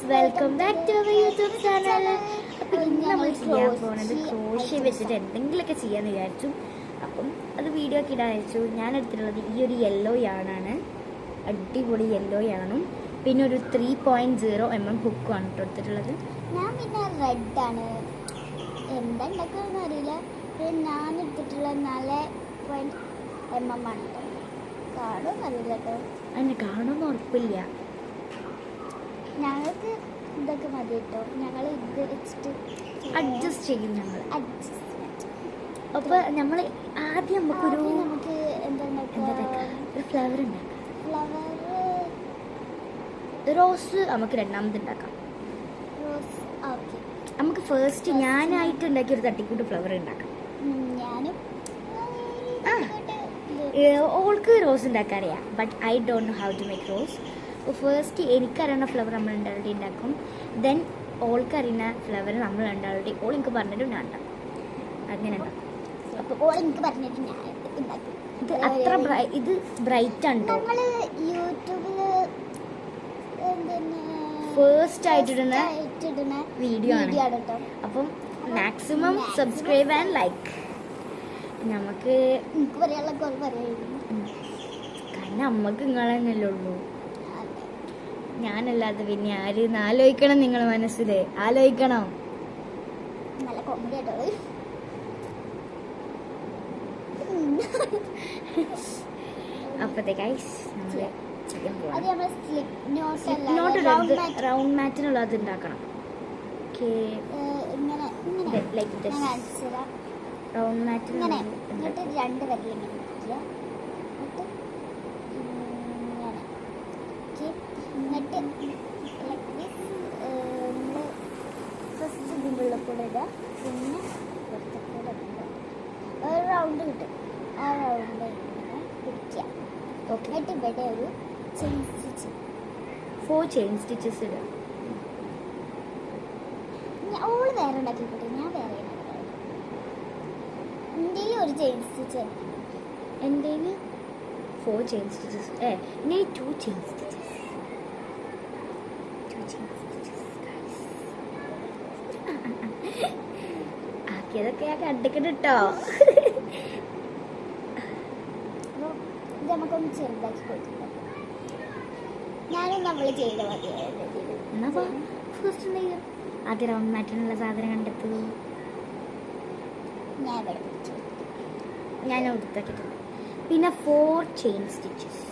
Welcome back to our YouTube channel. അപ്പം ഇന്ന് നമ്മൾ ചെയ്യാൻ പോകുന്നത് ക്രോഷ്യ വെച്ചിട്ട് എന്തെങ്കിലുമൊക്കെ ചെയ്യാമെന്ന് വിചാരിച്ചു. അപ്പം അത് വീഡിയോ ഒക്കെ ഇടാൻ അയച്ചു. ഞാൻ എടുത്തിട്ടുള്ളത് ഈ ഒരു യെല്ലോ യാണാണ്, അടിപൊളി യെല്ലോ യാണും പിന്നെ ഒരു 3.0 mm ഹുക്കുമാണ് എടുത്തിട്ടുള്ളത്. ഞാൻ പിന്നെ റെഡ് ആണ്, എന്താ ഉണ്ടാക്കുകയെന്ന് അറിയില്ല. ഞാൻ എടുത്തിട്ടുള്ള 4 mm ആണ്. കാണുമെന്ന് അറിയില്ല കേട്ടോ, അതിനെ കാണുമെന്ന് ഉറപ്പില്ല. ഞങ്ങൾക്ക് ഇതൊക്കെ മതി കേട്ടോ, ഞങ്ങൾ ഇത് വെച്ചിട്ട് അഡ്ജസ്റ്റ് ചെയ്യും ഞങ്ങൾ. അഡ്ജസ്റ്റ്മെന്റ്. അപ്പോൾ നമ്മൾ ആദ്യം നമുക്ക് എന്താ ഒരു ഫ്ലവർ ഉണ്ടാക്കാം. ഫ്ലവർ റോസ് നമുക്ക് രണ്ടാമത് ഉണ്ടാക്കാം. Rose okay. നമുക്ക് ഫസ്റ്റ് ഞാനായിട്ട് ഉണ്ടാക്കിയ ഒരു തട്ടിക്കൂട്ട് ഫ്ലവർ ഉണ്ടാക്കാം. ഞാനും ഓൾക്ക് റോസ് ഉണ്ടാക്കാൻ അറിയാം, but I don't know how to make rose. First എനിക്കറിയുന്ന ഫ്ലവർ നമ്മൾ രണ്ടാളുടെ ഉണ്ടാക്കും, ദെൻ ഓൾക്ക് അറിയുന്ന ഫ്ലവർ നമ്മൾ രണ്ടാളുടെ ഓൾ എനിക്ക് പറഞ്ഞിട്ട് ഞാൻ ഉണ്ടാക്കും. അങ്ങനെ ഉണ്ടാക്കും. അപ്പോൾ ഓൾ എനിക്ക് പറഞ്ഞിട്ട് ഞാൻ ഉണ്ടാക്കും. ഇത് അത്ര ഇത് ബ്രൈറ്റ് ആണ്. നമ്മൾ യൂട്യൂബിൽ ഫസ്റ്റ് ആയിട്ടിടുന്ന വീഡിയോ ആണ് കേട്ടോ. അപ്പം മാക്സിമം സബ്സ്ക്രൈബ് ആൻഡ് ലൈക്ക്. നമുക്ക് എനിക്ക് പറയാനുള്ള കുറവ് പറയായിരുന്നു, കാരണം നമ്മക്ക് നിങ്ങൾ തന്നെയല്ലേ ഉള്ളൂ. ഞാനല്ലാതെ പിന്നെ ആര് ആലോചിക്കണം, നിങ്ങൾ മനസ്സിൽ ആലോചിക്കണം. നല്ല കോമഡി ആട്ടോ. അപ്പത്തേക്ക് നമ്മള് റൗണ്ട് മാറ്റിനുള്ളത് ഉണ്ടാക്കണം. റൗണ്ട് മാറ്റിന് എന്നിട്ട് 2 വരലിങ്ങനെ വെക്കുക. എന്നിട്ട് നമ്മൾ ഫസ്റ്റ് ഇതിൻ്റെ ഉള്ളിൽ കൂടെ ഇടുക, പിന്നെ പുറത്തെ കൂടെ ഒരു റൗണ്ട് കിട്ടും. ആ റൗണ്ട് ഇങ്ങനെ പിടിക്കുക. ഓക്കെ. എന്നിട്ട് ഇവിടെ ഒരു ചെയിൻ സ്റ്റിച്ച്, 4 ചെയിൻ സ്റ്റിച്ചസ് ഇടുക. ഓള് വേറെ ഉണ്ടാക്കിക്കോട്ടെ, ഞാൻ വേറെ. എൻ്റെ ഒരു ചെയിൻ സ്റ്റിച്ച്, എൻ്റെ 4 ചെയിൻ സ്റ്റിച്ചസ്. ഇനി 2 ചെയിൻ സ്റ്റിച്ചസ്. ആക്കിയതൊക്കെ ഞാൻ കണ്ടിക്കട്ടെ കേട്ടോ. അപ്പോൾ ഇത് നമുക്കൊന്ന് ചെറുതാക്കി കൊടുത്തിട്ട് ഞാനും നമ്മൾ ചെയ്ത മതിയായിരുന്നു. എന്നാ ഫസ്റ്റ് എന്ത് ചെയ്യാം, ആദ്യം റൗണ്ട് മാറ്റിനുള്ള സാധനം കണ്ടെത്തുക. ഞാൻ ഇവിടെ പിടിച്ചു, ഞാൻ എടുത്താക്കിയിട്ടുണ്ട്. പിന്നെ 4 ചെയിൻ സ്റ്റിച്ചസ്.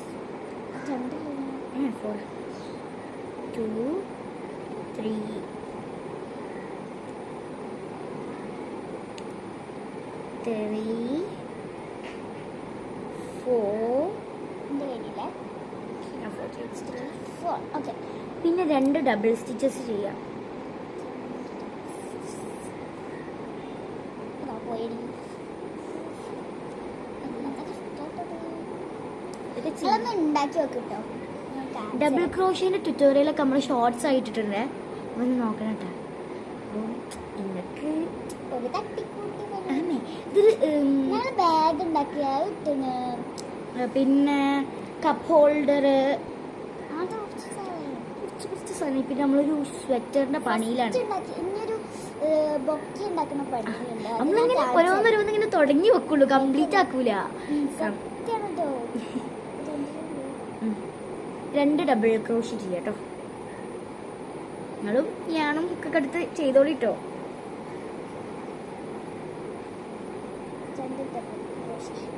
4 2 3 3 4. ഓക്കെ. പിന്നെ 2 ഡബിൾ സ്റ്റിച്ചസ് ചെയ്യാം. ഉണ്ടാക്കി വെക്കട്ടോ. ഡബിൾ ക്രോഷ്യന്റെ ട്യൂട്ടോറിയലൊക്കെ നമ്മൾ ഷോർട്സ് ആയിട്ടിട്ടുണ്ട്, ഒന്ന് നോക്കണം കേട്ടോ. അപ്പോൾ ഇന്നൊക്കെ ഒരു തട്ടിക്കൂട്ടി ഇത് ബാഗ് ഉണ്ടാക്കിയ പിന്നെ കപ്പ് ഹോൾഡർ, കുറച്ച് സാധനം. പിന്നെ നമ്മളൊരു സ്വെറ്ററിന്റെ പണിയിലാണ്. ഇനിയൊരു ബൊക്കെ ഉണ്ടാക്കുന്ന പണിയുണ്ട്. നമ്മളിങ്ങനെ ഓരോന്നിങ്ങനെ തുടങ്ങി വെക്കുള്ളൂ, കംപ്ലീറ്റ് ആക്കൂല. 2 ഡബിൾ ക്രോഷ്യ ചെയ്യാം കേട്ടോ. നിങ്ങളും ഞാനും ഒക്കെ എടുത്ത് ചെയ്തോളിട്ടോ.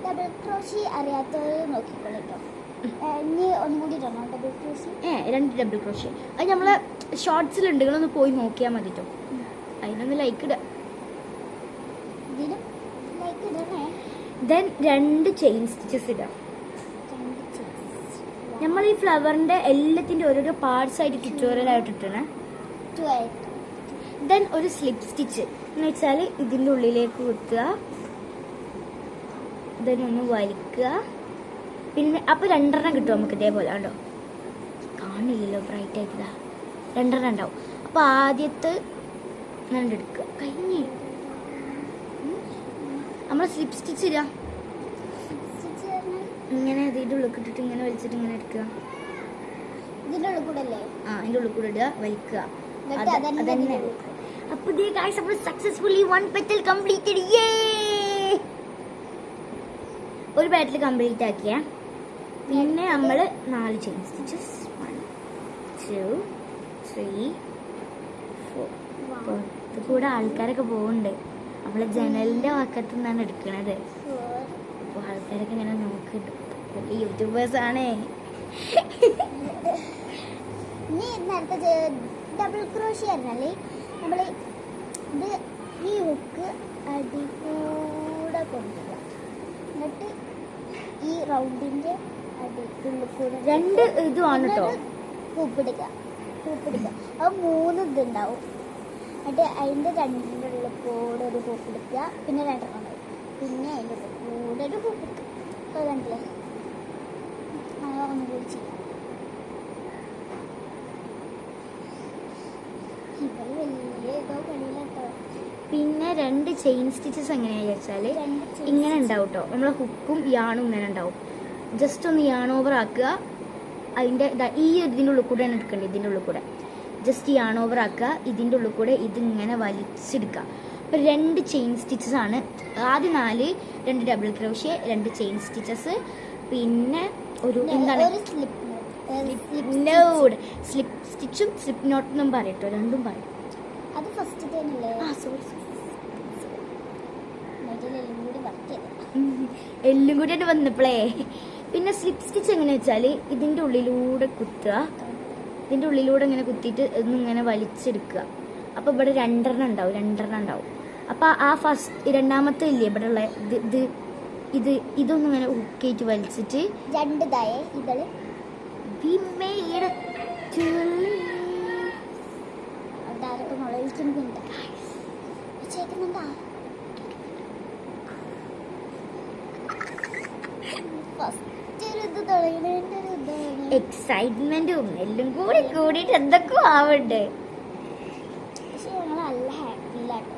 ഡബിൾ ക്രോഷ്യ അറിയാത്തവർ നോക്കിക്കോളിട്ടോ. ഇനി ഒന്നും കൂടി ഇടണോ ഡബിൾ ക്രോഷ്യ? 2 double crochet. അത് നമ്മളെ ഷോർട്സിലുണ്ട്, നിങ്ങളൊന്ന് പോയി നോക്കിയാൽ മതി കേട്ടോ. അതിനൊന്ന് ലൈക്ക് ഇടുക. ഇതിനും ലൈക്ക് ഇടണേ. ദെൻ 2 ചെയിൻ സ്റ്റിച്ചസ് ഇടാം. നമ്മൾ ഈ ഫ്ലവറിന്റെ എല്ലാത്തിന്റെ ഓരോരോ പാർട്സ് ആയിട്ട് ട്യൂട്ടോറിയൽ ആയിട്ട് ഇട്ടണേ. ദെൻ ഒരു സ്ലിപ്പ് സ്റ്റിച്ച് എന്ന് വെച്ചാൽ ഇതിന്റെ ഉള്ളിലേക്ക് കുത്തുക, ഇതൊന്ന് വലിക്കുക. പിന്നെ അപ്പൊ 2 കിട്ടും നമുക്ക് ഇതേപോലെ. കണ്ടോ, കാണില്ലല്ലോ ബ്രൈറ്റ് ആയിട്ടാ. 2 ഉണ്ടാവും. അപ്പൊ ആദ്യത്തെ എടുക്കുക, കഴിഞ്ഞ് നമ്മൾ സ്ലിപ്പ് സ്റ്റിച്ച് ഇടാം. ഇങ്ങനെ ഇതിൻ്റെ ഉള്ളിൽ ഇട്ടിട്ട് ഇങ്ങനെ വലിച്ചിട്ട് ഇങ്ങനെ എടുക്കുക. ഇതിന്റെ ഉള്ളിൽ കൂടെ അല്ലേ? അതിന്റെ ഉള്ളിൽ കൂടെ ഇടുക, വലിക്കുക. എന്നിട്ട് അതന്നെ അതന്നെ. അപ്പൊ ഗൈസ് നമ്മൾ സക്സസ്ഫുള്ളി 1 പെറ്റൽ കംപ്ലീറ്റഡ്. ഒരു പെറ്റൽ കംപ്ലീറ്റ് ആക്കിയ പിന്നെ നമ്മൾ 4 ചെയിൻ സ്റ്റിച്ചസ്. 1 2 3 4. പുറത്ത് കൂടെ ആൾക്കാരൊക്കെ പോകുന്നുണ്ട്. നമ്മളെ ജനലിന്റെ വക്കത്ത് നിന്നാണ് എടുക്കണത്. അപ്പൊ ആൾക്കാരൊക്കെ ഇങ്ങനെ നോക്കിട്ട് യൂട്യൂബേഴ്സ് ആണേ. ഇനി നേരത്തെ ഡബിൾ ക്രോഷ്യ ആയിരുന്നല്ലേ നമ്മൾ ഇത് ഈ ഹുക്ക് അടികൂടെ കൊണ്ടുപോകുക. എന്നിട്ട് ഈ റൗണ്ടിന്റെ അടിക്കുള്ളിൽ കൂടെ 2 ഇതുമാണ് കേട്ടോ. കൂപ്പിടുക. അത് 3 ഇതുണ്ടാവും. എന്നിട്ട് അതിൻ്റെ 2ന്റെ ഉള്ളിൽ കൂടെ ഒരു കൂപ്പെടുക്കുക, പിന്നെ 2 പിന്നെ അതിൻ്റെ കൂടെ ഒരു കൂപ്പെടുക്കുക. അപ്പോൾ കണ്ടില്ലേ? ഒന്നും കൂടി ചെയ്യാം. ഇവർ വലിയ ഏതോ കളിയിലാട്ടോ. പിന്നെ 2 ചെയിൻ സ്റ്റിച്ചസ് എങ്ങനെയാണെന്ന് വെച്ചാൽ ഇങ്ങനെ ഉണ്ടാവും കേട്ടോ. നമ്മളെ ഹുക്കും യാണും ഇങ്ങനെ ഉണ്ടാവും. ജസ്റ്റ് ഒന്ന് യാൺ ഓവർ ആക്കുക. അതിൻ്റെ ഈ ഇതിൻ്റെ ഉള്ളിൽ കൂടെയാണ് എടുക്കേണ്ടത്. ഇതിൻ്റെ ഉള്ളിൽ കൂടെ ജസ്റ്റ് യാൺ ഓവർ ആക്കുക. ഇതിൻ്റെ ഉള്ളിൽ കൂടെ ഇതിങ്ങനെ വലിച്ചെടുക്കുക. അപ്പോൾ 2 ചെയിൻ സ്റ്റിച്ചസ് ആണ്. ആദ്യം 4, 2 ഡബിൾ ക്രോഷ്യ, 2 ചെയിൻ സ്റ്റിച്ചസ്, പിന്നെ ഒരു എന്താണ് സ്ലിപ്പ് സ്റ്റിച്ചും സ്ലിപ്പ് നോട്ടെന്നും പറയട്ടോ. 2ഉം പറയും. അത് ഫസ്റ്റ് തന്നെയല്ലേ? എല്ലും കൂടി വന്നപ്പോളേ. പിന്നെ സ്ലിപ്പ് സ്റ്റിച്ച് എങ്ങനെയാ വെച്ചാൽ ഇതിൻ്റെ ഉള്ളിലൂടെ കുത്തുക. ഇതിൻ്റെ ഉള്ളിലൂടെ ഇങ്ങനെ കുത്തിയിട്ട് ഇങ്ങനെ വലിച്ചെടുക്കുക. അപ്പോൾ ഇവിടെ 2 ഉണ്ടാവും. അപ്പോൾ ആ രണ്ടാമത്തെ ഇല്ലേ ഇവിടെ ഉള്ള ഇതൊന്നും ഇങ്ങനെ ഹുക്കായിട്ട് വലിച്ചിട്ട് 2 താഴെ ഇതള് ആരൊക്കെ മുളയിക്കുന്നുണ്ട്. ചേക്കുന്നുണ്ടാ? എക്സൈറ്റ്മെന്റും എല്ലാം കൂടിയിട്ട് എന്തൊക്കെ ആവണ്ടേ. പക്ഷെ ഞങ്ങളല്ല ഹാപ്പിയിലാട്ടോ.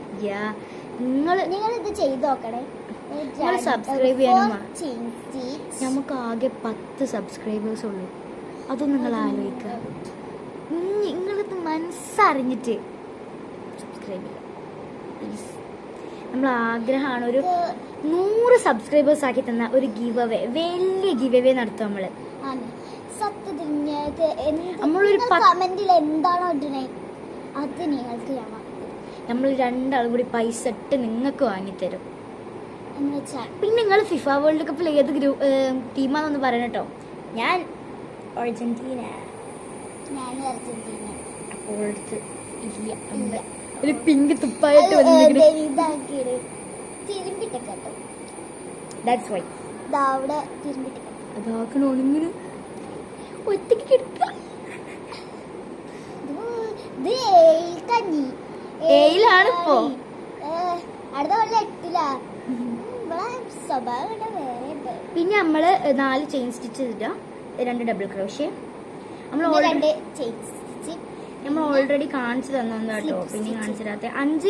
നിങ്ങൾ ഇത് ചെയ്ത് നോക്കണേ. സബ്സ്ക്രൈബ് ചെയ്യണം. നമുക്ക് ആകെ 10 സബ്സ്ക്രൈബേഴ്സ് ഉള്ളൂ. അതും നിങ്ങൾ ആലോചിക്കുക. നിങ്ങളിത് മനസ്സറിഞ്ഞിട്ട് സബ്സ്ക്രൈബ് ചെയ്യുക പ്ലീസ്. നമ്മൾ ആഗ്രഹമാണ് ഒരു 100 സബ്സ്ക്രൈബേഴ്സ് ആക്കി തന്ന ഒരു വലിയ ഗിവ് അവേ നടത്തും നമ്മള്. നമ്മളൊരു കമന്റിൽ എന്താണോ ഇടണേ അത് നിങ്ങൾക്ക് നമ്മൾ 2 ആളും കൂടി പൈസ ഇട്ട് നിങ്ങൾക്ക് വാങ്ങിത്തരും. പിന്നെ നിങ്ങൾ ഫിഫ വേൾഡ് കപ്പിൽ ഏത് ടീമാണെന്ന് പറയണം കേട്ടോ. ഞാൻ അർജന്റീന. അപ്പോൾ ഇല്ല ഒരു പിങ്ക് തുപ്പായിട്ട് അതാക്കണോ ഇങ്ങനെ ഒറ്റയ്ക്ക് കിടക്കാം. ഏയിലാണിപ്പോ. അടുത്ത കൊല്ലം 8-ലാ. പിന്നെ നമ്മള് 4 ചെയിൻ സ്റ്റിച്ച് ഇടുക, 2 ഡബിൾ ക്രോഷ്യ. നമ്മൾ ഓൾറെഡി കാണിച്ചു തന്നു കേട്ടോ. പിന്നെ കാണിച്ചു തരാത്ത 5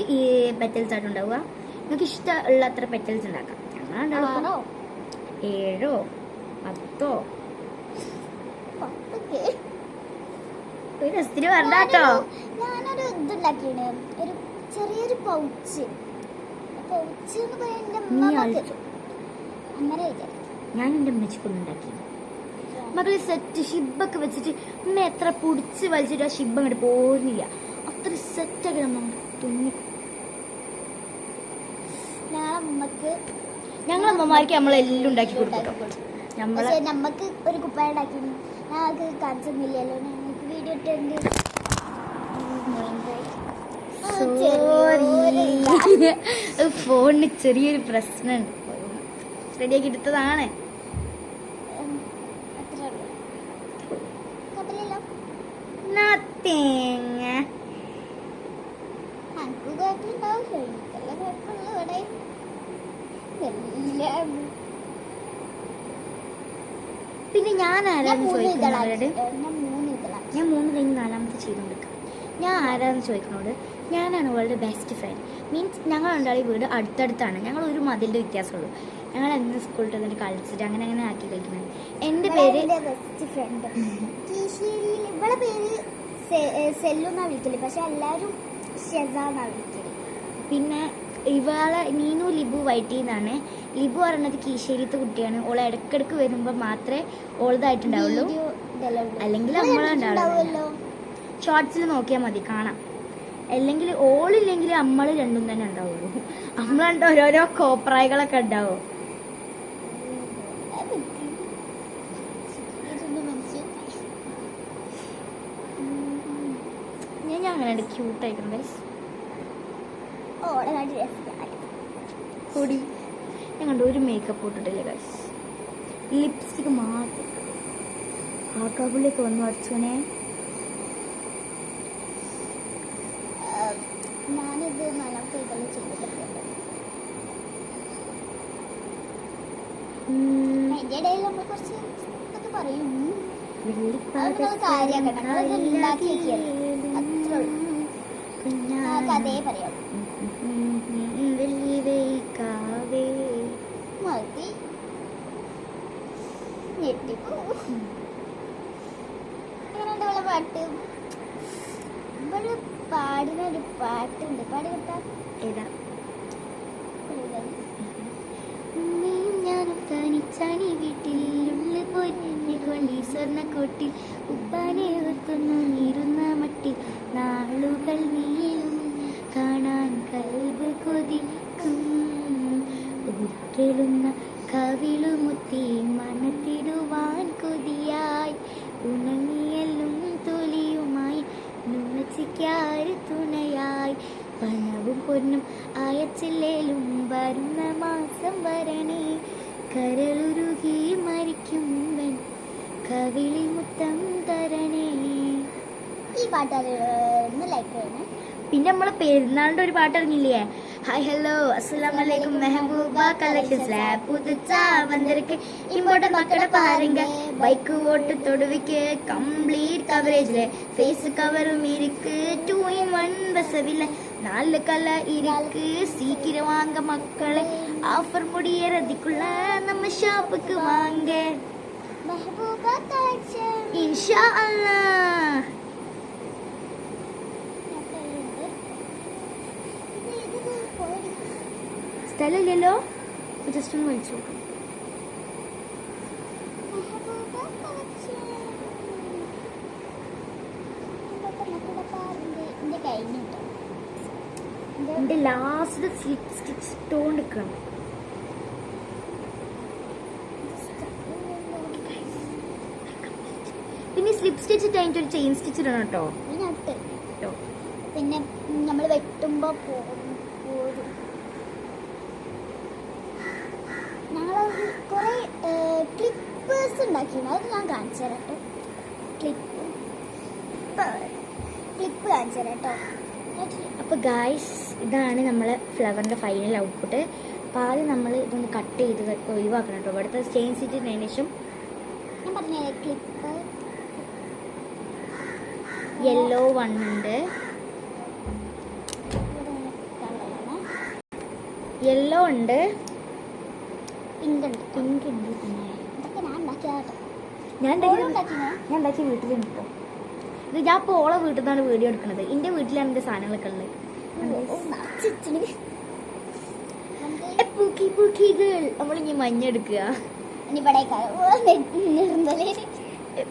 പെറ്റൽസ് ആയിട്ട് ഉണ്ടാവുക. നിങ്ങൾക്ക് ഇഷ്ടമുള്ള അത്ര പെറ്റൽസ് ഉണ്ടാക്കാം. ഞങ്ങളുണ്ടാവും 7 10 ഒരു രസത്തിന് പറഞ്ഞാട്ടോ. ഞാനൊരു ഇതുണ്ടാക്കിയാണ്, ഒരു ചെറിയൊരു പൗച്ച് എന്ന് പറയാൻ അങ്ങനെ ഞാൻ എൻ്റെ അമ്മച്ചിക്കൊന്നും ഉണ്ടാക്കി. മകളെ സെറ്റ് ഷിബൊക്കെ വെച്ചിട്ട് അമ്മ എത്ര പൊടിച്ച് വലിച്ചിട്ട് ആ ഷിബ് അങ്ങോട്ട് പോരുന്നില്ല. അത്ര സെറ്റൊക്കെ നമ്മൾ തുന്നി. ഞങ്ങളമ്മമാർക്ക് നമ്മളെല്ലാം ഉണ്ടാക്കി കൊടുക്കും. നമ്മക്ക് ഒരു കുപ്പായ ഉണ്ടാക്കി ഞങ്ങൾക്ക് കാണിച്ചൊന്നുമില്ലല്ലോ. ഞങ്ങൾക്ക് വീഡിയോ ഇട്ടുണ്ട്. ഫോണിന് ചെറിയൊരു പ്രശ്നമുണ്ട്. റെഡിയാക്കി എടുത്തതാണ്. പിന്നെ ഞാൻ ആരാന്ന് ചോദിക്കുന്നവരോട് ഞാൻ 3 കഴിഞ്ഞ് 4ാമത്തെ ചെയ്തുകൊണ്ടിരിക്കാം. ഞാൻ ആരാന്ന് ചോദിക്കുന്നോട് ഞാനാണ് അവളുടെ ബെസ്റ്റ് ഫ്രണ്ട്. മീൻസ് ഞങ്ങൾ രണ്ടാളി വീട് അടുത്തടുത്താണ്. ഞങ്ങൾ ഒരു മതിലിൻ്റെ വ്യത്യാസമുള്ളൂ. ഞങ്ങൾ എന്ന് സ്കൂളിൽ വന്നിട്ട് കളിച്ചിട്ട് അങ്ങനെ അങ്ങനെ ആക്കി കളിക്കുന്നത്. എൻ്റെ പേര് ബെസ്റ്റ് ഫ്രണ്ട് കീശേരിയിൽ ഇവളെ പേര് സെല്ലു എന്നാ വിളിക്കല്, പക്ഷെ എല്ലാരും ഷെസാന്നാ വിളിക്കല്. പിന്നെ ഇവളെ നീനു ലിബു വൈറ്റിന്നാണ്. ലിബു പറയുന്നത് കീശേരിത്തെ കുട്ടിയാണ്. ഓളെ ഇടക്കിടക്ക് വരുമ്പോൾ മാത്രമേ ഓളതായിട്ടുണ്ടാവുള്ളൂ, അല്ലെങ്കിൽ നമ്മളുണ്ടാവുള്ളൂ. ഷോർട്സിൽ നോക്കിയാൽ മതി കാണാം. അല്ലെങ്കിൽ ഓളില്ലെങ്കിൽ നമ്മൾ രണ്ടും തന്നെ ഉണ്ടാവുള്ളൂ. നമ്മളുണ്ട് ഓരോരോ കോപ്രായികളൊക്കെ ഉണ്ടാവും. ഞാൻ അങ്ങനെ ക്യൂട്ടായിട്ടുണ്ട് കൂടി. ഞാൻ കണ്ടു ഒരു മേക്കപ്പ് ഇട്ടിട്ടില്ലേ ഗൈസ്, ലിപ്സ്റ്റിക്ക് മാത്രം. ആക്കാപ്പുള്ളിയൊക്കെ വന്നു അടിച്ചോനെ. ഞാനിത് മലയാളത്തിൽ ഇതെല്ലാം ചെയ്തിട്ടുണ്ട്. അതിന്റെ ഇടയിൽ നമ്മൾ കുറച്ച് ഇതൊക്കെ പറയും. കഥയെ പറയാം. മതി ഞെട്ടിപ്പോവും. എങ്ങനെയുണ്ട് അവളെ പാട്ട്? ഇവിടെ പാടുന്ന ഒരു പാട്ടുണ്ട്, പാടി കേട്ടാ. ഏതാ? ഞാനും തനിച്ചാണി വീട്ടിൽ ഉള്ളിൽ പോയി സ്വർണ്ണക്കോട്ടിൽ ഉപ്പാനെ ഓർക്കുന്നു നീരുന്ന മട്ടിൽ നാളുകൾ നീളും കാണാൻ കൽബ് കൊതിക്കും ഉരുളുന്ന കവിളുമുത്തി മനത്തിടുവാൻ കൊതിയായി ഉണങ്ങിയല്ലും തൊലിയുമായി നുണച്ചിക്കാര് തുണയായി പണവും പൊന്നും ആയച്ചില്ലേലും വരുന്ന മാസം വരണേ കരളുരുകി മരിക്കും മുമ്പൻ കവിളി മുത്തം തരണേ. ഈ പാട്ട് ലൈക്ക് ചെയ്യണേ. പിന്നെ നമ്മളെ പെരുന്നാളിന്റെ ഒരു പാട്ട് ഇറങ്ങില്ലേ, ഹായ് ഹലോ അസ്സലാമു അലൈക്കും മെഹബൂബ കളക്ഷൻസ് ലാബ് പുതുച്ച വന്നിരിക്ക് ഇമ്പോർട്ടൻ മക്കളുടെ പാരുങ്ക ബൈക്ക് ഓട്ട് തൊടുവിക്ക് കംപ്ലീറ്റ് കവറേജില് ഫേസ് കവറും ഇരിക്ക് 2-in-1 ബസവില്ല 4 കല ഇരിക്ക് സീക്കിര വാങ്ക മക്കളെ ഓഫർ മുടിയേറതിക്കുള്ള നമ്മ ഷോപ്പുക്ക് വാങ്ക മെഹബൂബ കളക്ഷൻ ഇൻഷാ അല്ലാഹ്. സ്ഥലമില്ലല്ലോ, ജസ്റ്റ് ഒന്ന് വിളിച്ചു നോക്കാം. എന്റെ ലാസ്റ്റ് സ്ലിപ്പ് സ്റ്റിച്ച് ഇട്ടോണ്ടിരിക്കണം. പിന്നെ സ്ലിപ്പ് സ്റ്റിച്ച് കഴിഞ്ഞിട്ട് ഒരു ചെയിൻ സ്റ്റിച്ച് ഇടണം കേട്ടോ. പിന്നെ നമ്മൾ വെട്ടുമ്പോ ഞങ്ങൾ കുറെ ക്ലിപ്പേഴ്സ് ഉണ്ടാക്കിയിരുന്നു, അത് ഞാൻ കാണിച്ചു തരാം കേട്ടോ. ക്ലിപ്പ് കാണിച്ചു തരാം കേട്ടോ. അപ്പോൾ ഗായ്സ് ഇതാണ് നമ്മളെ ഫ്ലവറിൻ്റെ ഫൈനൽ ഔട്ട്പുട്ട്. അപ്പോൾ ആദ്യം നമ്മൾ ഇതൊന്ന് കട്ട് ചെയ്ത് ഒഴിവാക്കണം കേട്ടോ. ഇവിടുത്തെ ചെയിൻ സ്റ്റിച്ചിന് ശേഷം ഞാൻ പറഞ്ഞ ക്ലിപ്പ് യെല്ലോ വണ്ണുണ്ട്, യെല്ലോ ഉണ്ട്, പിങ്ക് ഉണ്ട്. പിങ്ക് ഉണ്ട്. പിന്നെ ഇതൊക്കെ ഞാൻ ഉണ്ടാക്കിയതാട്ടോ. ഞാൻ ഉണ്ടാക്കിയ വീട്ടിലുണ്ട് കേട്ടോ. ഇത് ഞാൻ ഇപ്പോൾ ഓളെ വീട്ടിൽ നിന്നാണ് വീഡിയോ എടുക്കുന്നത്. എൻ്റെ വീട്ടിലാണ് എൻ്റെ സാധനങ്ങളൊക്കെ ഉള്ളത്. പൂക്കി പൂക്കി ഗേൾ നമ്മളിനി മഞ്ഞെടുക്കുക. ഇനി ഇവിടെ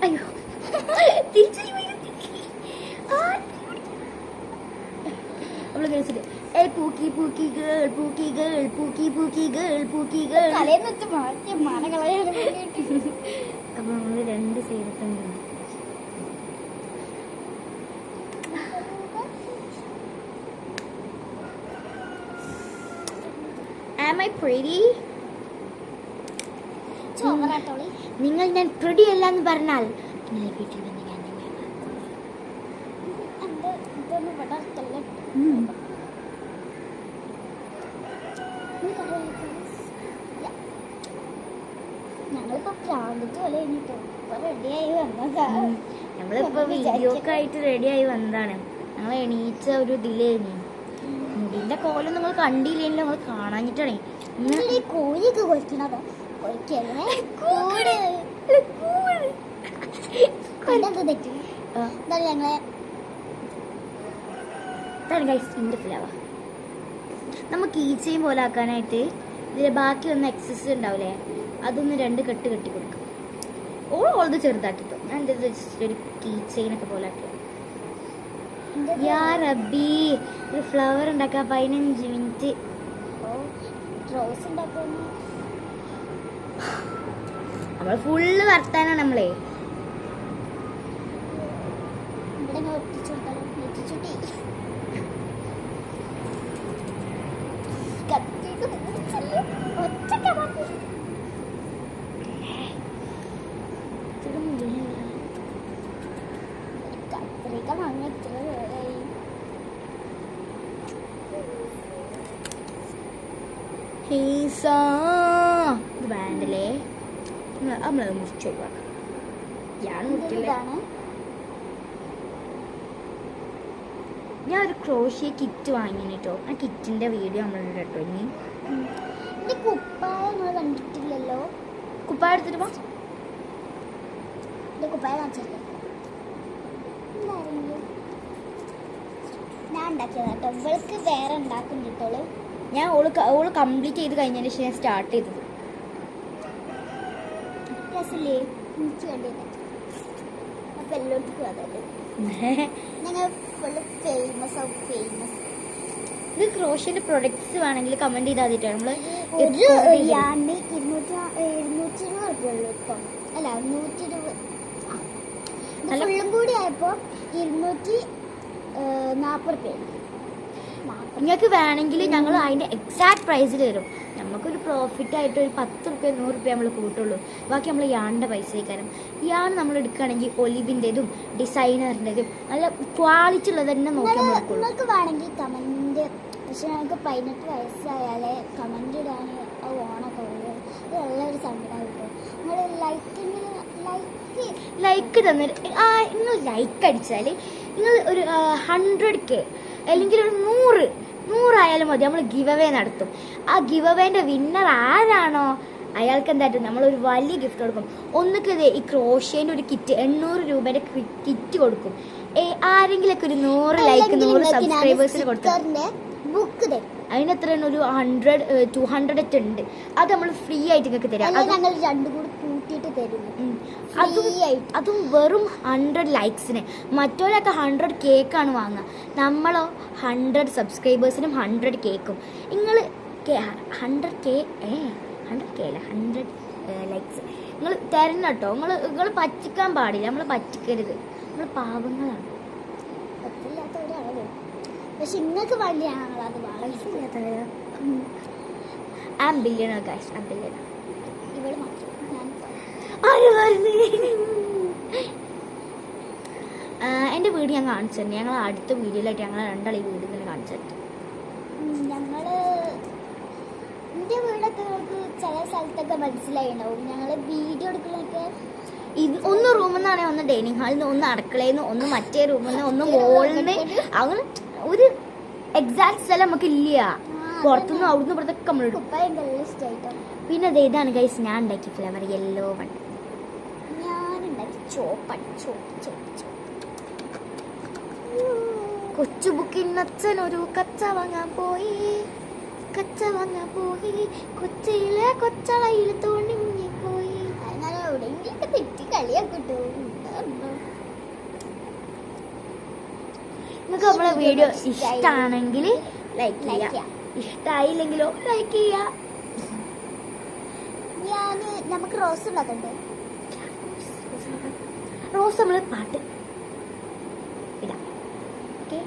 അയ്യോ നമ്മള് കഴിച്ചിട്ട് പൂക്കി പൂക്കി ഗേൾ പൂക്കി ഗേൾ പൂക്കി പൂക്കി ഗേൾ പൂക്കി ഗേൾ. അപ്പൊ നമ്മള് രണ്ട് സൈഡൊക്കെ Am I pretty? നിങ്ങൾ ഞാൻ പ്രിഡി അല്ല എന്ന് പറഞ്ഞാൽ നിങ്ങളെ വീട്ടിൽ വന്ന് ഞാൻ ഞങ്ങളിപ്പോ പ്രാന്തിട്ട് പോലെ കഴിഞ്ഞിട്ടോ റെഡിയായി വന്നതാ. നമ്മളിപ്പോ വീഡിയോക്ക് ആയിട്ട് റെഡിയായി വന്നതാണ്. ഞങ്ങൾ എണീച്ച ഒരു ഇതിലേനി മുടിന്റെ കോലം നിങ്ങൾ കണ്ടില്ലെങ്കിൽ നമ്മൾ കാണാഞ്ഞിട്ടാണേ. ഈ കോഴിയൊക്കെ കൊഴിക്കണതോ കൊഴിക്കല്ലേ തെറ്റി എന്താണ് ഞങ്ങളെ ഫ്ലവർ നമുക്ക് ഈച്ചയും പോലെ ആക്കാനായിട്ട് ഇതിൽ ബാക്കി വന്ന എക്സസ് ഉണ്ടാവില്ലേ അതൊന്ന് 2 കെട്ട് കെട്ടി കൊടുക്കും. ഓൾത് ചെറുതാക്കിട്ടോ. ഞാൻ എന്താ ഒരു കീ ചെയിനൊക്കെ പോലെ ആക്കി. യാ റബ്ബി, ഒരു ഫ്ലവർ ഉണ്ടാക്കാൻ 15 മിനിറ്റ്. റോസ് ഉണ്ടാക്കുന്നു. നമ്മൾ ഫുള്ള് വർത്താനാണ് നമ്മളെ. ഇത് വേണ്ടല്ലേ, നമ്മളത് മുറിച്ച് ഒഴിവാക്കാം. ഞാൻ മുറിക്കില്ല. ഞാൻ ഒരു ക്രോഷ്യ കിറ്റ് വാങ്ങിന് കേട്ടോ. ആ കിറ്റിന്റെ വീഡിയോ നമ്മളുണ്ട് കേട്ടോ. ഇനി കുപ്പായ നിങ്ങൾ കണ്ടിട്ടില്ലല്ലോ. കുപ്പായ എടുത്തിട്ട് പോ. കുപ്പായ കാണിച്ചില്ലേ ഞാൻ ഉണ്ടാക്കിയതാ കേട്ടോ. ഇവൾക്ക് വേറെ ഉണ്ടാക്കുന്നുണ്ടോള്. ഞാൻ ഓള് കംപ്ലീറ്റ് ചെയ്ത് കഴിഞ്ഞതിന് ശേഷം ഞാൻ സ്റ്റാർട്ട് ചെയ്തത്. രസല്ലേ? എനിക്ക് വേണ്ടിയില്ല. അപ്പൊ എല്ലാവർക്കും അതായത് ഞങ്ങൾ ഫുള്ള് ഫേമസ് ആവും. ഫേമസ് ഇത് ക്രോഷ്യന്റെ പ്രൊഡക്ട്സ് വേണമെങ്കിൽ കമന്റ് ചെയ്താൽ മതിട്ടോ. നമ്മള് ഒരു യാണ്ട് 220 രൂപ ഉള്ളൂ ഇപ്പം. അല്ല 120 ഫുള്ളും കൂടി ആയപ്പോ 240 രൂപ. നിങ്ങൾക്ക് വേണമെങ്കിൽ ഞങ്ങൾ അതിന്റെ എക്സാക്ട് പ്രൈസിൽ തരും. നമുക്കൊരു പ്രോഫിറ്റ് ആയിട്ട് ഒരു 10 രൂപ 100 രൂപ നമ്മൾ കൂട്ടുള്ളൂ. ബാക്കി നമ്മൾ യാണിന്റെ പൈസ കാരണം യാൺ നമ്മൾ എടുക്കുകയാണെങ്കിൽ ഒലിവിൻ്റെതും ഡിസൈനറിൻ്റെതും നല്ല ക്വാളിറ്റി ഉള്ളത് തന്നെ നോക്കി നമ്മൾ എടുക്കുള്ളൂ. നിങ്ങൾക്ക് വേണമെങ്കിൽ കമന്റ്. പക്ഷെ ഞങ്ങൾക്ക് 18 വയസ്സായാലേ കമന്റ് ഇടാൻ ഓണൊക്കെ ഉള്ളൂ. അത് നല്ലൊരു സങ്കടമായിട്ട് നിങ്ങൾ ലൈക്ക് തന്നിട്ട് നിങ്ങൾ ലൈക്ക് അടിച്ചാൽ നിങ്ങൾ ഒരു 100K അല്ലെങ്കിൽ ഒരു 100 ആയാലും മതി. നമ്മൾ ഗിവ് അവേ നടത്തും. ആ ഗിവ് അവേന്റെ വിന്നർ ആരാണോ അയാൾക്ക് എന്തായിട്ട് നമ്മളൊരു വലിയ ഗിഫ്റ്റ് കൊടുക്കും. ഒന്നൊക്കെ ഈ ക്രോഷ്യേന്റെ ഒരു കിറ്റ് 800 രൂപയുടെ കിറ്റ് കൊടുക്കും. ആരെങ്കിലൊക്കെ ഒരു 100 ലൈക്ക് 100 സബ്സ്ക്രൈബേഴ്സിന് കൊടുത്താൽ ബുക്ക് തരും. അതിന് എത്ര ഒരു 100-200 ഒക്കെ ഉണ്ട്. അത് നമ്മൾ ഫ്രീ ആയിട്ട് നിങ്ങൾക്ക് തരാം. ഞങ്ങൾ രണ്ടും കൂടി കൂട്ടിയിട്ട് തരും. അതും വെറും 100 ലൈക്സിന്. മറ്റോരൊക്കെ 100 കേക്കാണ് വാങ്ങുക. നമ്മളോ 100 സബ്സ്ക്രൈബേഴ്സിനും 100 കേക്കും. നിങ്ങൾ 100K അല്ല 100 ലൈക്സ് നിങ്ങൾ തരണം കേട്ടോ. നിങ്ങൾ പറ്റിക്കാൻ പാടില്ല. നമ്മൾ പറ്റിക്കരുത്. നമ്മൾ പാവങ്ങളാണ്. പറ്റില്ലാത്തവരാണ്. പക്ഷെ ഇങ്ങൾക്ക് വേണ്ടിയാണല്ലോ അത് വളരെ ബില്യണർ ഗൈസ്. ബില്യണർ ഇവിടെ മാത്രം. എൻ്റെ വീട് ഞാൻ കാണിച്ചു തന്നെ. ഞങ്ങൾ അടുത്ത വീഡിയോയിലായിട്ട് ഞങ്ങൾ രണ്ടാളീ വീട് ഇങ്ങനെ കാണിച്ചു തരും. എൻ്റെ വീടൊക്കെ നമുക്ക് ചില സ്ഥലത്തൊക്കെ മനസ്സിലായിണ്ടാവും. ഞങ്ങൾ വീഡിയോ എടുക്കലൊക്കെ ഇത് ഒന്ന് റൂമിൽ നിന്നാണെ ഒന്ന് ഡൈനിങ് ഹാളിൽ നിന്ന്, ഒന്ന് അടുക്കളയിൽ നിന്ന്, ഒന്ന് മറ്റേ റൂമിൽ നിന്ന്, ഒന്ന് മോളിൽ നിന്ന്. അങ്ങനെ ഒരു എക്സാക്ട് സ്ഥലം നമുക്ക് ഇല്ല. പുറത്തുനിന്ന് അവിടുന്ന് ഇവിടത്തൊക്കെ നമ്മൾ എടുക്കും. പിന്നെ അത് ഇതാണ് ഗൈസ് ഞാൻ ഉണ്ടാക്കിയ ഫ്ലേവർ യെല്ലോ വൺ. ഞാനുണ്ടാക്കി ചോപ്പാണ്. കൊച്ചു ബുക്കിനച്ഛൻ ഒരു കച്ച വാങ്ങാൻ പോയി. കൊച്ചിയിലെ കൊച്ചളയിൽ തോണി മുങ്ങിപ്പോയി. എവിടെയെങ്കിലൊക്കെ തെറ്റി കളിയാക്കിട്ടോ. നിങ്ങൾക്ക് നമ്മളെ വീഡിയോ ഇഷ്ടമാണെങ്കിൽ ലൈക്ക് ചെയ്യാം. ഇഷ്ടമായില്ലെങ്കിലോ ലൈക്ക് ചെയ്യാം. നമുക്ക് റോസ് ഉണ്ടാക്കണ്ടേ? റോസ് നമ്മൾ പാട്ട് ഇടാം. ഓക്കെ,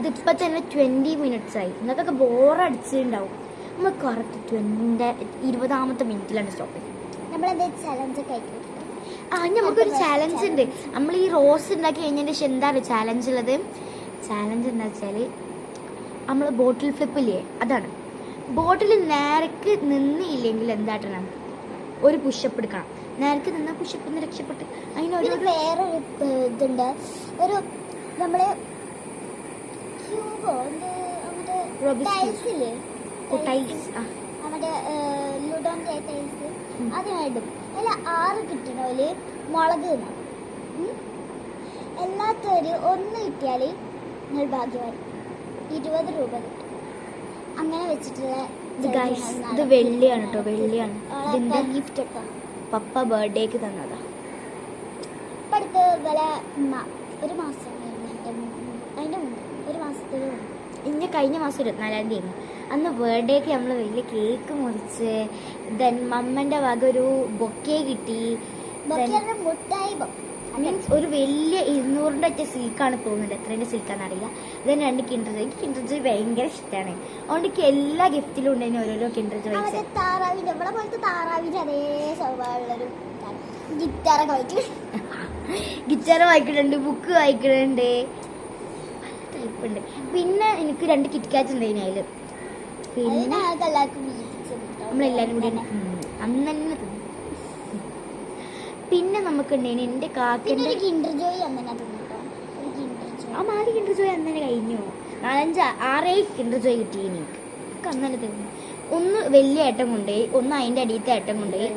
ഇതിപ്പോ തന്നെ 20 മിനിറ്റ്സ് ആയി. നിങ്ങൾക്കൊക്കെ ബോറടിച്ചിട്ടുണ്ടാവും. നമ്മൾ കറക്റ്റ് 20ാമത്തെ മിനിറ്റിലാണ് സ്റ്റോപ്പ് ചെയ്യുന്നത്. നമ്മളെന്താ ചലഞ്ച് ഒക്കെ നമുക്കൊരു ചാലഞ്ച് ഉണ്ട്. നമ്മൾ ഈ റോസ് ഉണ്ടാക്കി കഴിഞ്ഞതിന് ശേഷം എന്താണ് ചാലഞ്ച് ഉള്ളത്? ചാലഞ്ച് എന്താ വെച്ചാൽ നമ്മൾ ബോട്ടിൽ ഫ്ലിപ്പ് ഇല്ലേ, അതാണ്. ബോട്ടിൽ നേരക്ക് നിന്നില്ലെങ്കിൽ എന്താട്ടണം? ഒരു പുഷപ്പ് എടുക്കണം. നേരക്ക് നിന്ന പുഷപ്പ് നിന്ന് രക്ഷപ്പെട്ട് അതിനൊരു വേറൊരു ഇതുണ്ട്. ഒരു നമ്മള് ക്യൂബോ ടൈൽസില്ലേ ടൈൽസ് ആ നമ്മുടെ ലുഡോന്റെ ടൈൽസ് അത് ഇടും. അല്ല 6 കിട്ടണോല് മുളക് തിന്നാം. എല്ലാത്തൊരു 1 കിട്ടിയാൽ നിങ്ങൾ ഭാഗ്യവാൻ 20 രൂപ കിട്ടും. അങ്ങനെ വെച്ചിട്ടുള്ള ഗൈസ് ഇത് വെള്ളിയാണ് കേട്ടോ, വെള്ളിയാണ്. ഇതിന്റെ ഗിഫ്റ്റ് കേട്ടോ. പപ്പ ബർത്ത്ഡേക്ക് തന്നതാ. ഇപ്പം അടുത്ത് വില ഒരു മാസം അതിൻ്റെ മുമ്പ് ഒരു മാസത്തിന് മുമ്പ് ഇനി കഴിഞ്ഞ മാസം 24-ാം തീയതി അന്ന് ബർത്ത്ഡേക്ക് നമ്മൾ വലിയ കേക്ക് മുറിച്ച് ദെൻ മമ്മൻ്റെ വക ഒരു ബൊക്കെ കിട്ടി. മുട്ടായി മീൻസ് ഒരു വലിയ 200-ന്റെ ഒറ്റ സിൽക്കാണ് തോന്നുന്നത്, എത്രേൻ്റെ സിൽക്കാന്ന് അറിയില്ല. Then 2 Kinder Joy. എനിക്ക് കിൻഡർ ജോയ് ഭയങ്കര ഇഷ്ടമാണ്. അതുകൊണ്ട് എനിക്ക് എല്ലാ ഗിഫ്റ്റിലും ഉണ്ടായിരുന്നു ഓരോരോ കിൻഡർ ജോയ്സ്. താറാവിൻ്റെ ഇവിടെ പോലത്തെ താറാവിൻ്റെ അതേ സ്വഭാവമുള്ളൊരു ഗിറ്റാറൊക്കെ വായിക്കും. ഗിറ്റാർ വായിക്കുന്നുണ്ട്, ബുക്ക് വായിക്കുന്നുണ്ട്, ടൈപ്പുണ്ട്. പിന്നെ എനിക്ക് 2 കിറ്റ്കാറ്റ് ഉണ്ടായിരുന്നു അതിൽ. പിന്നെ നമ്മളെല്ലാവരും കൂടി അന്ന് തന്നെ തിന്നു. പിന്നെ നമുക്കുണ്ടായിരുന്നു എൻ്റെ കാക്കൻ്റെ ആ 4 കിൻഡർ ജോയ് അന്ന് തന്നെ കഴിഞ്ഞു. 4-5-6 കിൻഡർ ജോയ് കിട്ടി എനിക്ക്. അന്ന് തന്നെ തിന്നു. ഒന്ന് വലിയ ഏട്ടം കൊണ്ടുപോയി, ഒന്ന് അതിൻ്റെ അടിയത്തെ ഏട്ടം കൊണ്ടുപോയി.